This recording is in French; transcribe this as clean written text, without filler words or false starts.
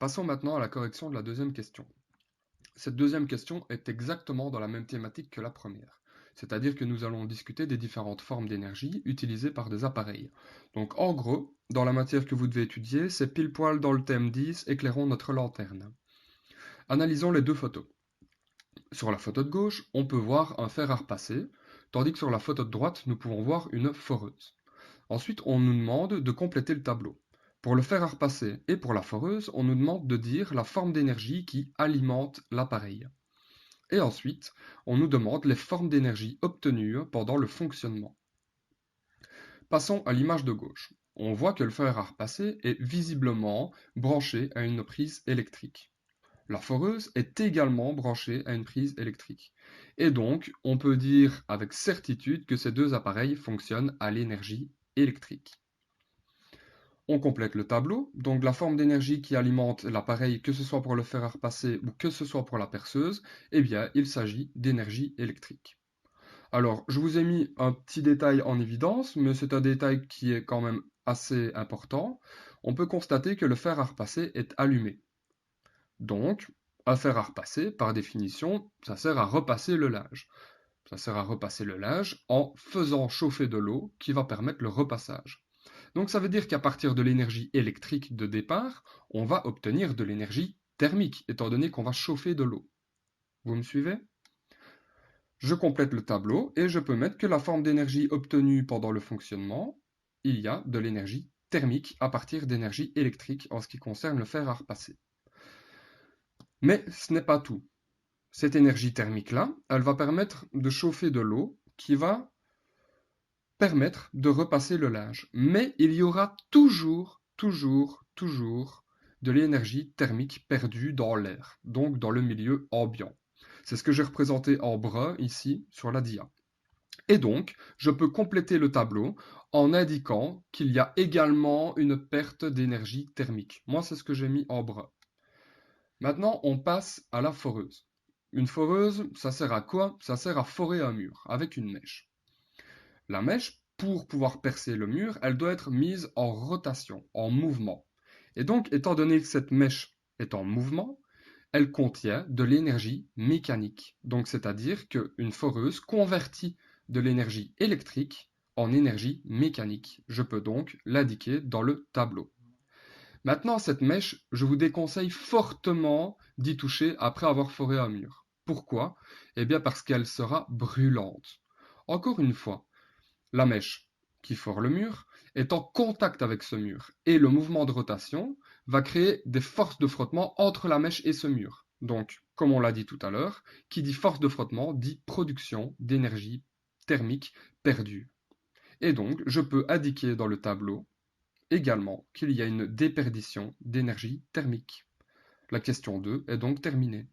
Passons maintenant à la correction de la deuxième question. Cette deuxième question est exactement dans la même thématique que la première. C'est-à-dire que nous allons discuter des différentes formes d'énergie utilisées par des appareils. Donc en gros, dans la matière que vous devez étudier, c'est pile poil dans le thème 10, éclairons notre lanterne. Analysons les deux photos. Sur la photo de gauche, on peut voir un fer à repasser, tandis que sur la photo de droite, nous pouvons voir une foreuse. Ensuite, on nous demande de compléter le tableau. Pour le fer à repasser et pour la foreuse, on nous demande de dire la forme d'énergie qui alimente l'appareil. Et ensuite, on nous demande les formes d'énergie obtenues pendant le fonctionnement. Passons à l'image de gauche. On voit que le fer à repasser est visiblement branché à une prise électrique. La foreuse est également branchée à une prise électrique. Et donc, on peut dire avec certitude que ces deux appareils fonctionnent à l'énergie électrique. On complète le tableau, donc la forme d'énergie qui alimente l'appareil, que ce soit pour le fer à repasser ou que ce soit pour la perceuse, eh bien, il s'agit d'énergie électrique. Alors, je vous ai mis un petit détail en évidence, mais c'est un détail qui est quand même assez important. On peut constater que le fer à repasser est allumé. Donc, un fer à repasser, par définition, ça sert à repasser le linge. Ça sert à repasser le linge en faisant chauffer de l'eau qui va permettre le repassage. Donc ça veut dire qu'à partir de l'énergie électrique de départ, on va obtenir de l'énergie thermique, étant donné qu'on va chauffer de l'eau. Vous me suivez? Je complète le tableau et je peux mettre que la forme d'énergie obtenue pendant le fonctionnement, il y a de l'énergie thermique à partir d'énergie électrique en ce qui concerne le fer à repasser. Mais ce n'est pas tout. Cette énergie thermique-là, elle va permettre de chauffer de l'eau qui va permettre de repasser le linge. Mais il y aura toujours de l'énergie thermique perdue dans l'air, donc dans le milieu ambiant. C'est ce que j'ai représenté en brun ici sur la dia. Et donc, je peux compléter le tableau en indiquant qu'il y a également une perte d'énergie thermique. Moi, c'est ce que j'ai mis en brun. Maintenant, on passe à la foreuse. Une foreuse, ça sert à quoi? Ça sert à forer un mur avec une mèche. La mèche, pour pouvoir percer le mur, elle doit être mise en rotation, en mouvement. Et donc, étant donné que cette mèche est en mouvement, elle contient de l'énergie mécanique. Donc, c'est-à-dire qu'une foreuse convertit de l'énergie électrique en énergie mécanique. Je peux donc l'indiquer dans le tableau. Maintenant, cette mèche, je vous déconseille fortement d'y toucher après avoir foré un mur. Pourquoi? Eh bien parce qu'elle sera brûlante. Encore une fois, la mèche qui fore le mur est en contact avec ce mur et le mouvement de rotation va créer des forces de frottement entre la mèche et ce mur. Donc, comme on l'a dit tout à l'heure, qui dit force de frottement dit production d'énergie thermique perdue. Et donc, je peux indiquer dans le tableau également qu'il y a une déperdition d'énergie thermique. La question 2 est donc terminée.